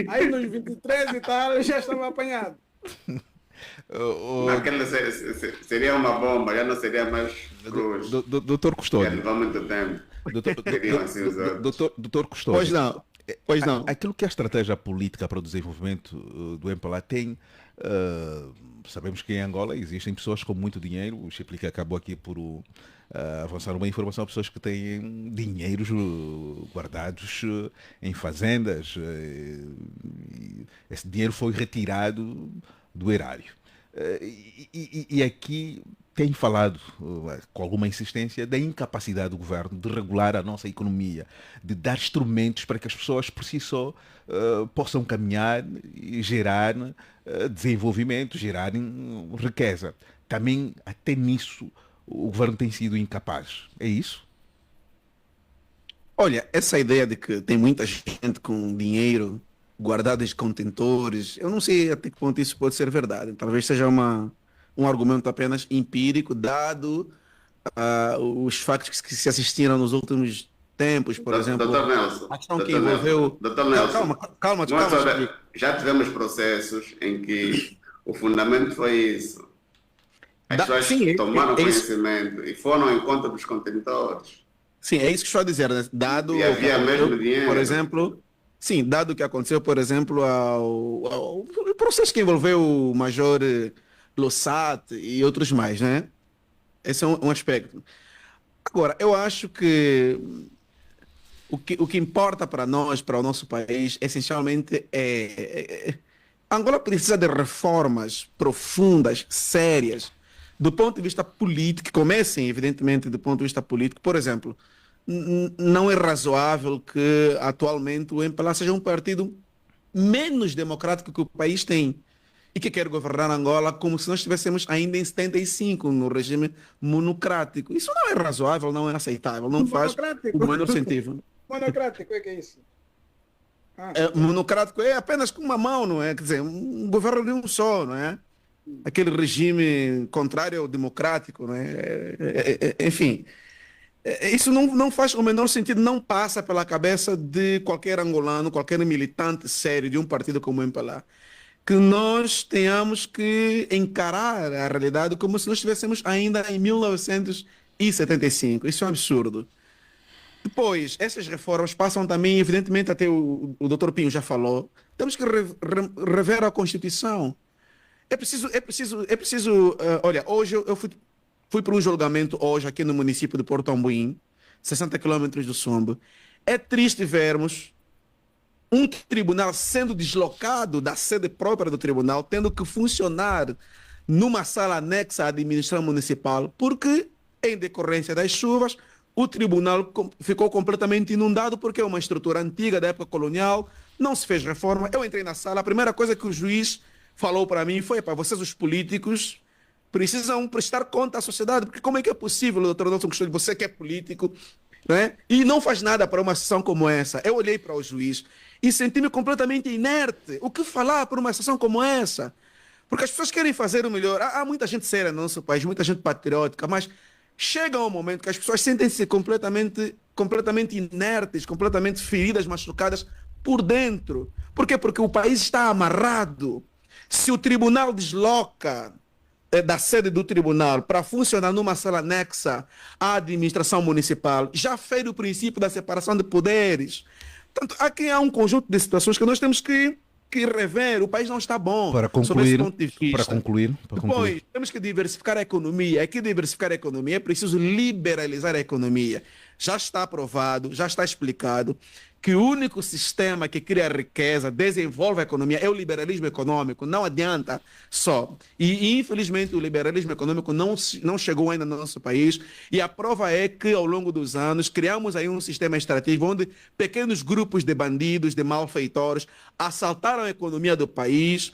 Aí nos 23 e tal, eu já estava apanhado. O Naquele seria uma bomba, já não seria mais cruz. doutor Ia Custódio, levar muito tempo. doutor, Seriam assim os outros. doutor Pois Custódio, não, pois não. aquilo que a estratégia política para o desenvolvimento do MPLA tem, sabemos que em Angola existem pessoas com muito dinheiro, o Chiplica acabou aqui por avançar uma informação a pessoas que têm dinheiros guardados em fazendas. E esse dinheiro foi retirado do erário. E aqui tem falado com alguma insistência da incapacidade do governo de regular a nossa economia, de dar instrumentos para que as pessoas por si só possam caminhar e gerar desenvolvimento, gerar riqueza. Também, até nisso, o governo tem sido incapaz. É isso? Olha, essa ideia de que tem muita gente com dinheiro guardado em contentores, eu não sei até que ponto isso pode ser verdade. Talvez seja um argumento apenas empírico, dado os factos que se assistiram nos últimos tempos, por exemplo, Doutor Nelson, a questão que doutor Nelson, envolveu. doutor Nelson, Calma, calma, não é calma, só, Chico. já tivemos processos em que o fundamento foi isso. As Sim, pessoas tomaram é isso. conhecimento e foram ao encontro dos contentores. Sim, é isso que estou a dizer, né? Dado E o que havia mesmo aconteceu, por dinheiro. exemplo, sim, dado o que aconteceu, por exemplo, ao processo que envolveu o Major Lossat e outros mais, né? Esse é um aspecto. Agora, eu acho que o que importa para nós, para o nosso país, essencialmente Angola precisa de reformas profundas, sérias, do ponto de vista político, que comecem, evidentemente, do ponto de vista político. Por exemplo, não é razoável que atualmente o MPLA seja um partido menos democrático que o país tem e que quer governar Angola como se nós estivéssemos ainda em 75, no regime monocrático. Isso não é razoável, não é aceitável, não faz o Monocrático. menor sentido. Monocrático, é que é isso? Ah, Monocrático é apenas com uma mão, não é? Quer dizer, um governo de um só, não é? Aquele regime contrário ao democrático, não é? Enfim, isso não faz o menor sentido, não passa pela cabeça de qualquer angolano, qualquer militante sério de um partido como o MPLA, que nós tenhamos que encarar a realidade como se nós estivéssemos ainda em 1975. Isso é um absurdo. Depois, essas reformas passam também, evidentemente, até o Dr. Pinho já falou, temos que rever a Constituição. Olha, hoje eu fui para um julgamento hoje aqui no município de Porto Ambuim, 60 quilômetros do Sumbo. É triste vermos um tribunal sendo deslocado da sede própria do tribunal, tendo que funcionar numa sala anexa à administração municipal, porque, em decorrência das chuvas, o tribunal ficou completamente inundado, porque é uma estrutura antiga da época colonial, não se fez reforma. Eu entrei na sala, a primeira coisa que o juiz falou para mim foi: para vocês, os políticos, precisam prestar conta à sociedade, porque como é que é possível, doutor Nelson Custódio, você que é político, né, e não faz nada para uma sessão como essa? Eu olhei para o juiz e senti-me completamente inerte. O que falar para uma sessão como essa? Porque as pessoas querem fazer o melhor. Há muita gente séria no nosso país, muita gente patriótica, mas chega um momento que as pessoas sentem-se completamente inertes, completamente feridas, machucadas por dentro. Por quê? Porque o país está amarrado. Se o tribunal desloca da sede do tribunal para funcionar numa sala anexa à administração municipal, já fere o princípio da separação de poderes. Portanto, aqui há um conjunto de situações que nós temos que rever. O país não está bom Para sob esse concluir, ponto de vista. para Depois, concluir. temos que diversificar a economia. Aqui, diversificar a economia, é preciso liberalizar a economia. Já está aprovado, já está explicado que o único sistema que cria riqueza, desenvolve a economia, é o liberalismo econômico. Não adianta só. E infelizmente, o liberalismo econômico não chegou ainda no nosso país. E a prova é que, ao longo dos anos, criamos aí um sistema extrativo onde pequenos grupos de bandidos, de malfeitores, assaltaram a economia do país,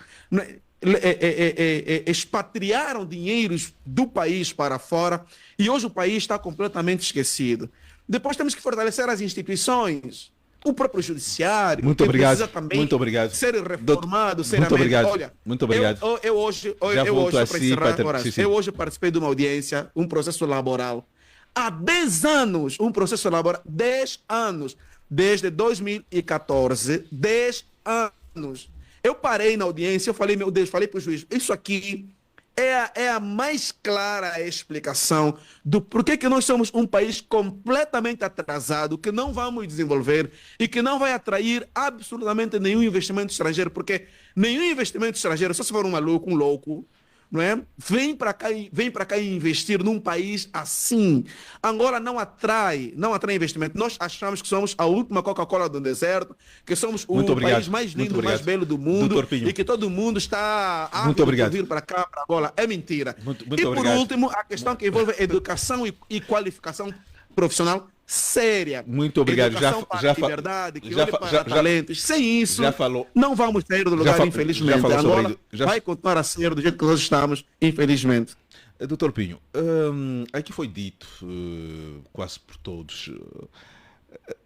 expatriaram dinheiros do país para fora, e hoje o país está completamente esquecido. Depois temos que fortalecer as instituições, o próprio judiciário, Muito que obrigado. precisa também Muito obrigado. ser reformado Muito seriamente. obrigado. Olha, Muito obrigado. eu hoje, Já volto só a para si, encerrar, Peter. Horácio, Sim, sim. eu hoje participei de uma audiência, um processo laboral. Há 10 anos, um processo laboral, 10 anos, desde 2014, 10 anos. anos. Eu parei na audiência, eu falei, meu Deus, falei para o juiz, isso aqui é a mais clara explicação do porquê que nós somos um país completamente atrasado, que não vamos desenvolver e que não vai atrair absolutamente nenhum investimento estrangeiro, porque nenhum investimento estrangeiro, só se for um maluco, um louco, não é? Vem para cá e investir num país assim. Angola não atrai investimento. Nós achamos que somos a última Coca-Cola do deserto, que somos o país mais lindo, mais belo do mundo e que todo mundo está ávido por vir para cá, para Angola. É mentira. Muito e por obrigado. último, a questão que envolve educação e qualificação profissional séria. Muito obrigado. Educação para a liberdade, que olhe para talentos. Sem isso, não vamos sair do lugar, infelizmente. Angola vai continuar a ser do jeito que nós estamos, infelizmente. Doutor Pinho, aqui foi dito, quase por todos,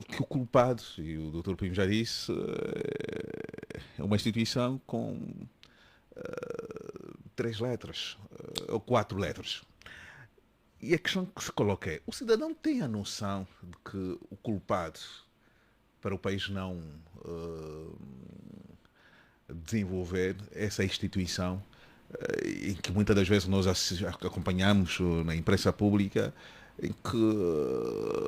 que o culpado, e o doutor Pinho já disse, é uma instituição com 3 letras, ou 4 letras. E a questão que se coloca é, o cidadão tem a noção de que o culpado para o país não desenvolver essa instituição, em que muitas das vezes nós acompanhamos na imprensa pública, em que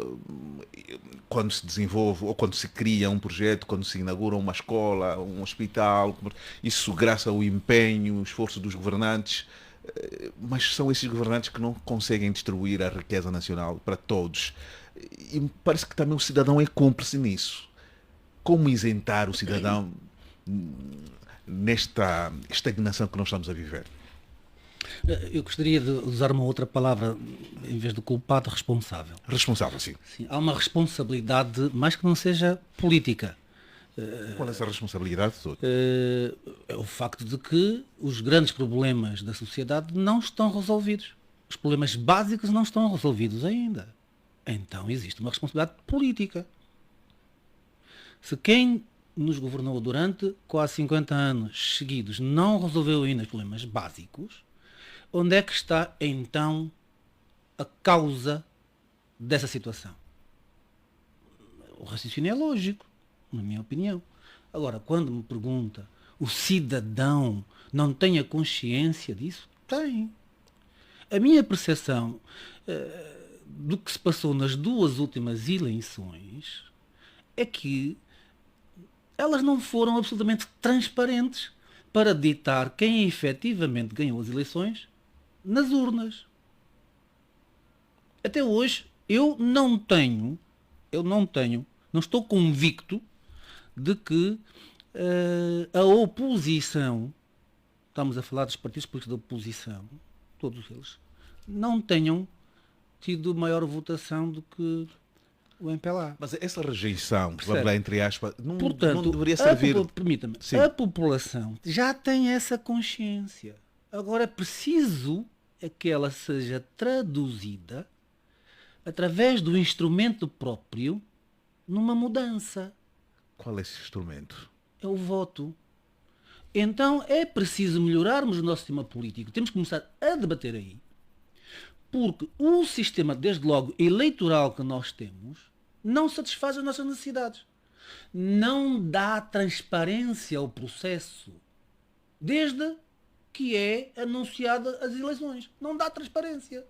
quando se desenvolve ou quando se cria um projeto, quando se inaugura uma escola, um hospital, isso graças ao empenho, o esforço dos governantes, mas são esses governantes que não conseguem distribuir a riqueza nacional para todos. E parece que também o cidadão é cúmplice nisso. Como isentar o cidadão nesta estagnação que nós estamos a viver? Eu gostaria de usar uma outra palavra, em vez de culpado, responsável. Responsável, sim. Sim, há uma responsabilidade, mais que não seja política. Qual é essa responsabilidade? É o facto de que os grandes problemas da sociedade não estão resolvidos. Os problemas básicos não estão resolvidos ainda. Então existe uma responsabilidade política. Se quem nos governou durante quase 50 anos seguidos não resolveu ainda os problemas básicos, onde é que está então a causa dessa situação? O raciocínio é lógico, na minha opinião. Agora, quando me pergunta, o cidadão não tem a consciência disso? Tem. A minha percepção do que se passou nas 2 últimas eleições é que elas não foram absolutamente transparentes para ditar quem efetivamente ganhou as eleições nas urnas. Até hoje, não estou convicto de que a oposição, estamos a falar dos partidos políticos da oposição, todos eles, não tenham tido maior votação do que o MPLA. Mas essa rejeição, vamos lá, entre aspas, portanto, não deveria servir... Permita-me, a população já tem essa consciência. Agora é preciso que ela seja traduzida através do instrumento próprio numa mudança. Qual é esse instrumento? É o voto. Então é preciso melhorarmos o nosso sistema político. Temos que começar a debater aí. Porque o sistema, desde logo, eleitoral que nós temos, não satisfaz as nossas necessidades. Não dá transparência ao processo. Desde que é anunciada as eleições. Não dá transparência.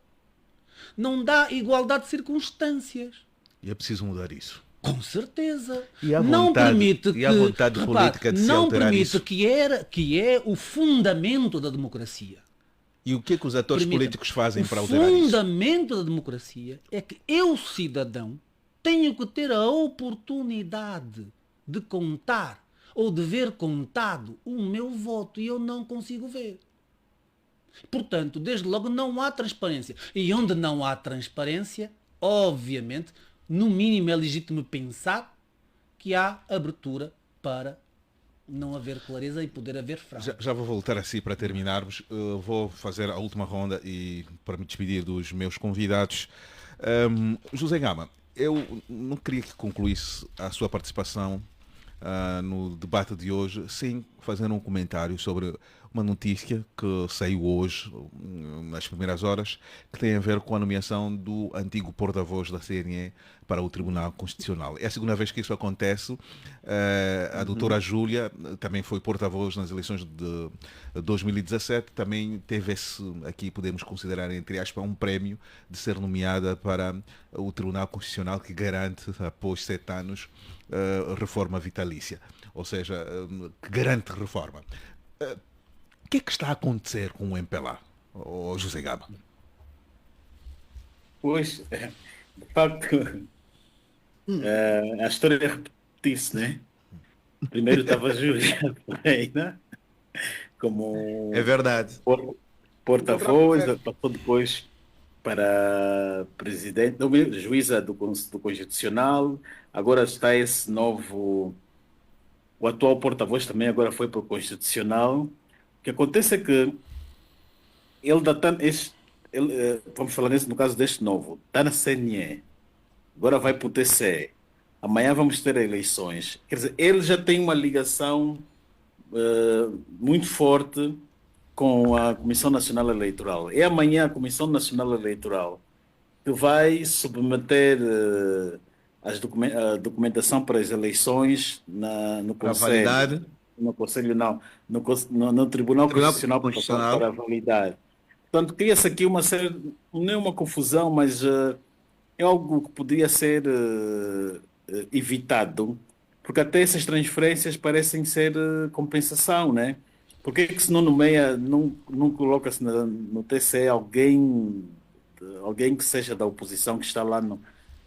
Não dá igualdade de circunstâncias. E é preciso mudar isso. Com certeza. E a vontade, não permite que, e a vontade política de se não alterar permite isso. que é o fundamento da democracia. E o que é que os atores políticos fazem para alterar isso? O fundamento da democracia é que eu, cidadão, tenho que ter a oportunidade de contar ou de ver contado o meu voto e eu não consigo ver. Portanto, desde logo não há transparência. E onde não há transparência, obviamente, no mínimo é legítimo pensar que há abertura para não haver clareza e poder haver fraude. Já vou voltar assim para terminarmos. Vou fazer a última ronda e para me despedir dos meus convidados. José Gama, eu não queria que concluísse a sua participação no debate de hoje sem fazer um comentário sobre uma notícia que saiu hoje, nas primeiras horas, que tem a ver com a nomeação do antigo porta-voz da CNE para o Tribunal Constitucional. É a segunda vez que isso acontece. A doutora Júlia também foi porta-voz nas eleições de 2017, também teve esse, aqui podemos considerar, entre aspas, um prémio de ser nomeada para o Tribunal Constitucional, que garante, após 7 anos, reforma vitalícia. Ou seja, que garante reforma. O que é que está a acontecer com o MPLA, José Gama? Pois, de facto, a história repetir-se, né? Primeiro estava Júlia Pereira como É verdade. porta-voz, passou depois para presidente, não, juíza do Constitucional, agora está esse novo, o atual porta-voz também agora foi para o Constitucional. O que acontece é que ele dá tanto, vamos falar nisso no caso deste novo, está na CNE, agora vai para o TCE, amanhã vamos ter eleições. Quer dizer, ele já tem uma ligação muito forte com a Comissão Nacional Eleitoral. É amanhã a Comissão Nacional Eleitoral que vai submeter a documentação para as eleições no Para Conselho. validar. No Conselho não, no Tribunal Constitucional para validar. Portanto, cria-se aqui uma série, não é uma confusão, mas é algo que poderia ser evitado, porque até essas transferências parecem ser compensação, né? Por que se não nomeia, não coloca-se no TCE alguém que seja da oposição, que está lá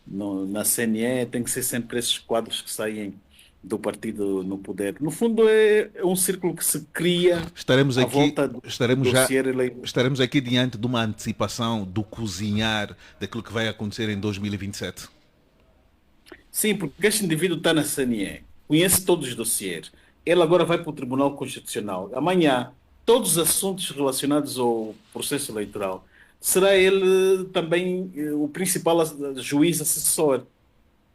na CNE? Tem que ser sempre esses quadros que saem do partido no poder. No fundo, é um círculo que se cria Estaremos à aqui, volta do dossiê eleitoral. estaremos aqui diante de uma antecipação do cozinhar daquilo que vai acontecer em 2027. Sim, porque este indivíduo está na CNE, conhece todos os dossiês. Ele agora vai para o Tribunal Constitucional. Amanhã, todos os assuntos relacionados ao processo eleitoral, será ele também o principal juiz assessor.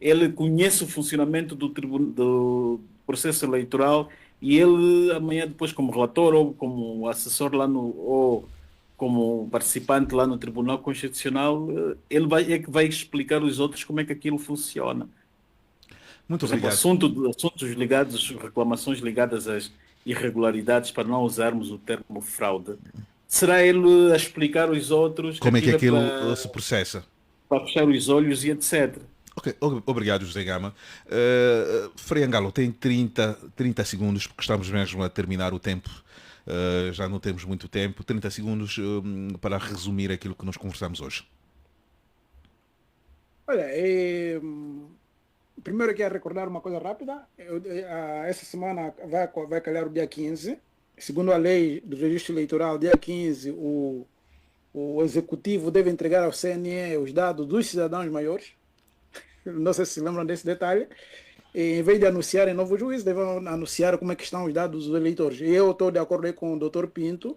Ele conhece o funcionamento do processo eleitoral e ele amanhã, depois, como relator ou como assessor lá ou como participante lá no Tribunal Constitucional, ele é que vai explicar aos outros como é que aquilo funciona. Muito Por exemplo, obrigado. assuntos ligados, reclamações ligadas às irregularidades, para não usarmos o termo fraude. Será ele a explicar aos outros Como é que aquilo para, se processa? para fechar os olhos e etc. Ok, obrigado, José Gama. Frei Angalo, tem 30 segundos, porque estamos mesmo a terminar o tempo. Já não temos muito tempo. 30 segundos para resumir aquilo que nós conversamos hoje. Olha, primeiro eu quero recordar uma coisa rápida. Essa semana vai calhar o dia 15. Segundo a lei do registro eleitoral, dia 15, o executivo deve entregar ao CNE os dados dos cidadãos maiores. Não sei se lembram desse detalhe. E, em vez de anunciarem novo juiz, devem anunciar como é que estão os dados dos eleitores. E eu estou de acordo aí com o Dr. Pinto,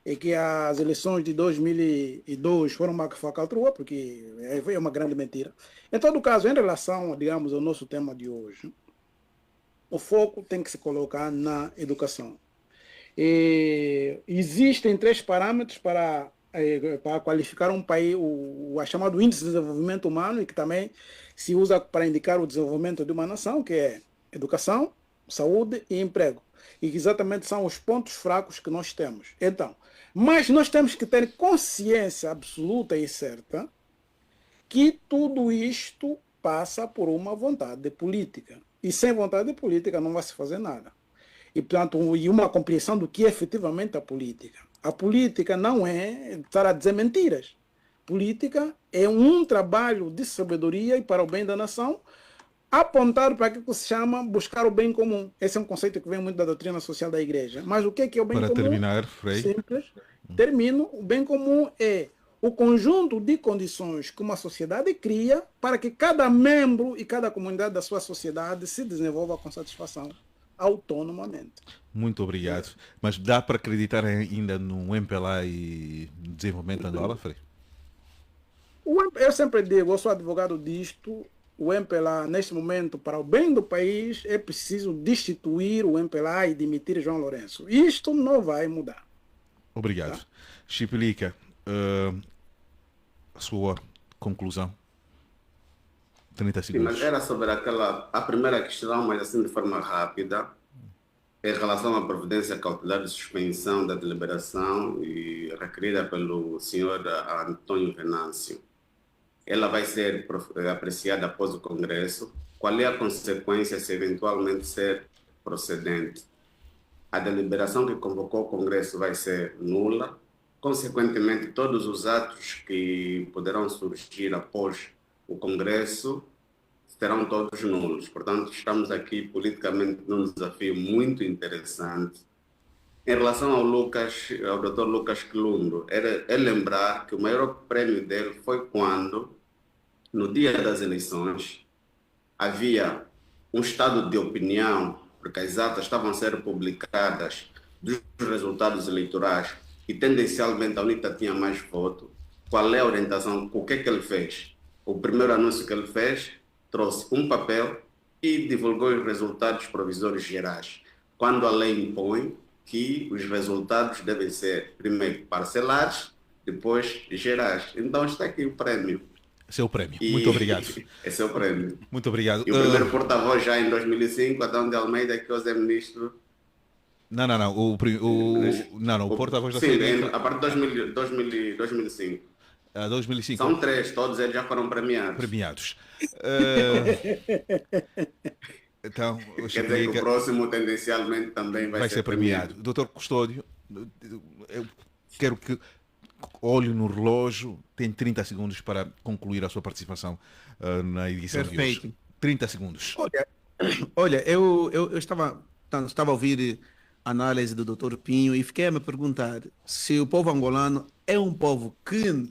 e que as eleições de 2002 foram uma falcatrua, porque é uma grande mentira. Em todo caso, em relação, digamos, ao nosso tema de hoje, o foco tem que se colocar na educação. E existem 3 parâmetros para qualificar um país, o chamado Índice de Desenvolvimento Humano, e que também se usa para indicar o desenvolvimento de uma nação, que é educação, saúde e emprego. E que exatamente são os pontos fracos que nós temos. Então, mas nós temos que ter consciência absoluta e certa que tudo isto passa por uma vontade política. E sem vontade política não vai se fazer nada. E, portanto, e uma compreensão do que é efetivamente a política. A política não é estar a dizer mentiras. Política é um trabalho de sabedoria e para o bem da nação, apontar para aquilo que se chama buscar o bem comum. Esse é um conceito que vem muito da doutrina social da igreja. Mas o que é o bem comum? Para terminar, Frei. Simples. Termino. O bem comum é o conjunto de condições que uma sociedade cria para que cada membro e cada comunidade da sua sociedade se desenvolva com satisfação, autonomamente. Muito obrigado. Mas dá para acreditar ainda no MPLA e desenvolvimento Angola, Frei? Eu sempre digo, eu sou advogado disto, o MPLA, neste momento, para o bem do país, é preciso destituir o MPLA e demitir João Lourenço. Isto não vai mudar. Obrigado. Tá? Chipilica, a sua conclusão. 30 Sim, mas segundos. era sobre a primeira questão, mas assim de forma rápida, em relação à providência cautelar de suspensão da deliberação e requerida pelo senhor Antônio Venâncio. Ela vai ser apreciada após o Congresso. Qual é a consequência se eventualmente ser procedente? A deliberação que convocou o Congresso vai ser nula. Consequentemente, todos os atos que poderão surgir após o Congresso serão todos nulos. Portanto, estamos aqui politicamente num desafio muito interessante. Em relação ao Dr. Lucas Quilundo, é lembrar que o maior prêmio dele foi quando, no dia das eleições, havia um estado de opinião, porque as atas estavam a ser publicadas dos resultados eleitorais e tendencialmente a UNITA tinha mais voto. Qual é a orientação? O que é que ele fez? O primeiro anúncio que ele fez, trouxe um papel e divulgou os resultados provisórios gerais. Quando a lei impõe que os resultados devem ser primeiro parcelares, depois gerais. Então está aqui o prêmio. Esse é o prémio. Muito obrigado. Esse é o prêmio. Muito obrigado. E o primeiro porta-voz já em 2005, Adão de Almeida, que hoje é ministro. Não. O porta-voz da Sim, CNI. a partir de 2005. 2005. São 3, todos eles já foram premiados. Então, Quer dizer que o próximo tendencialmente também vai ser premiado. Doutor Custódio, eu quero que olhe no relógio, tem 30 segundos para concluir a sua participação na edição de hoje. 30 segundos. Olha, eu estava a ouvir a análise do Dr. Pinho e fiquei a me perguntar se o povo angolano é um povo que,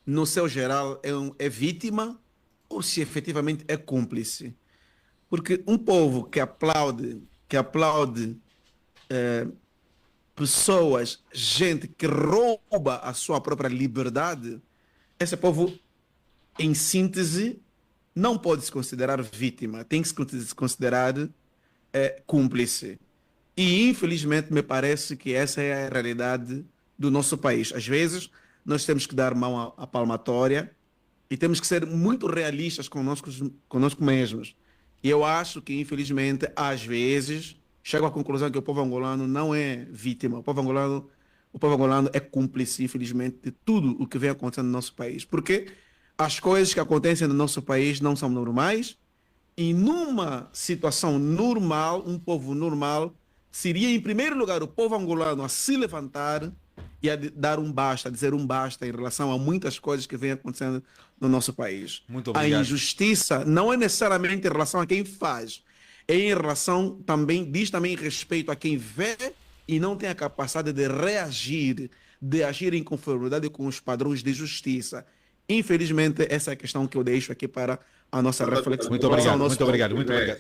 no seu geral, é vítima ou se efetivamente é cúmplice. Porque um povo que aplaude pessoas, gente que rouba a sua própria liberdade, esse povo, em síntese, não pode se considerar vítima, tem que se considerar cúmplice. E, infelizmente, me parece que essa é a realidade do nosso país. Às vezes, nós temos que dar mão à palmatória e temos que ser muito realistas conosco mesmos. E eu acho que, infelizmente, às vezes, chego à conclusão que o povo angolano não é vítima. O povo angolano é cúmplice, infelizmente, de tudo o que vem acontecendo no nosso país. Porque as coisas que acontecem no nosso país não são normais e, numa situação normal, um povo normal, seria, em primeiro lugar, o povo angolano a se levantar e a dar um basta, a dizer um basta em relação a muitas coisas que vêm acontecendo no nosso país. Muito obrigado. A injustiça não é necessariamente em relação a quem faz, é em relação também, diz também respeito a quem vê e não tem a capacidade de reagir, de agir em conformidade com os padrões de justiça. Infelizmente, essa é a questão que eu deixo aqui para a nossa reflexão. Muito obrigado.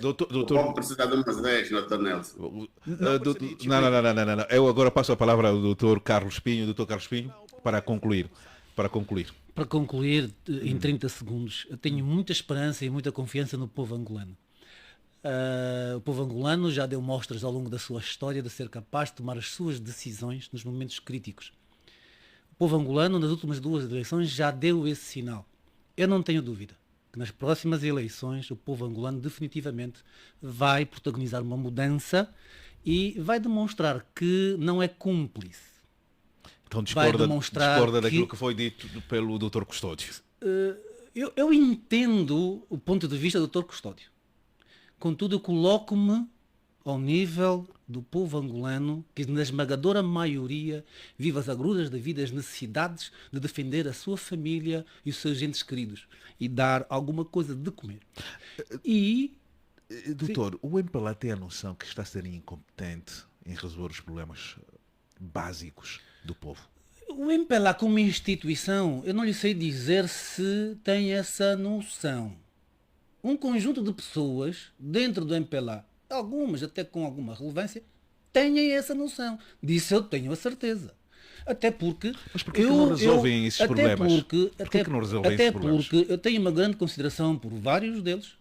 O povo precisa de umas 10, Dr. Nelson. Não. Eu agora passo a palavra ao Dr. Carlos Pinho. Dr. Carlos Pinho, para concluir. Para concluir, em 30 segundos, eu tenho muita esperança e muita confiança no povo angolano. O povo angolano já deu mostras ao longo da sua história de ser capaz de tomar as suas decisões nos momentos críticos. O povo angolano, nas últimas 2 eleições, já deu esse sinal. Eu não tenho dúvida que nas próximas eleições o povo angolano definitivamente vai protagonizar uma mudança e vai demonstrar que não é cúmplice. Então discorda daquilo que foi dito pelo Dr. Custódio. Eu entendo o ponto de vista do Dr. Custódio. Contudo, eu coloco-me ao nível do povo angolano, que na esmagadora maioria vive as agruras da vida, as necessidades de defender a sua família e os seus entes queridos e dar alguma coisa de comer. Doutor, o MPLA tem a noção que está a ser incompetente em resolver os problemas básicos do povo? O MPLA como instituição, eu não lhe sei dizer se tem essa noção. Um conjunto de pessoas dentro do MPLA, algumas até com alguma relevância, têm essa noção. Disso eu tenho a certeza. Até porque... Mas porquê que não resolvem esses problemas? Porquê que não resolvem esses problemas? Porque eu tenho uma grande consideração por vários deles.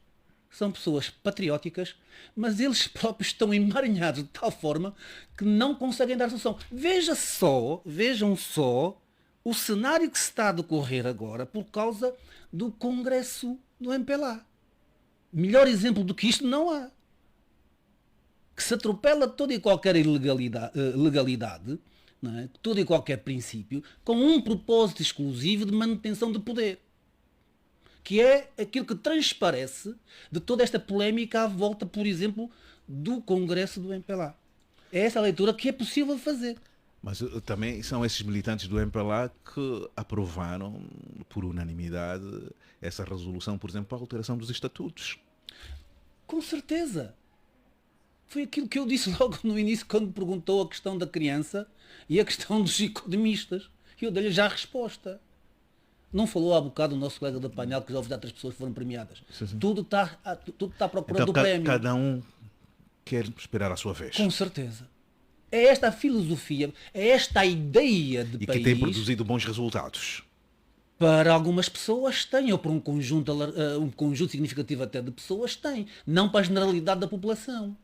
São pessoas patrióticas, mas eles próprios estão emaranhados de tal forma que não conseguem dar solução. Vejam só o cenário que se está a decorrer agora por causa do Congresso do MPLA. Melhor exemplo do que isto não há. Que se atropela toda e qualquer legalidade, não é? Todo e qualquer princípio, com um propósito exclusivo de manutenção de poder. Que é aquilo que transparece de toda esta polémica à volta, por exemplo, do Congresso do MPLA. É essa a leitura que é possível fazer. Mas também são esses militantes do MPLA que aprovaram por unanimidade essa resolução, por exemplo, para a alteração dos estatutos. Com certeza. Foi aquilo que eu disse logo no início, quando me perguntou a questão da criança e a questão dos economistas. E eu dei-lhe já a resposta. Não falou há bocado o nosso colega da painel que já houve outras pessoas que foram premiadas. Sim. Tudo está à procura Então, do prémio. cada um quer esperar a sua vez. Com certeza. É esta a filosofia, é esta a ideia de E país. que tem produzido bons resultados. Para algumas pessoas tem, ou para um conjunto significativo até de pessoas tem. Não para a generalidade da população.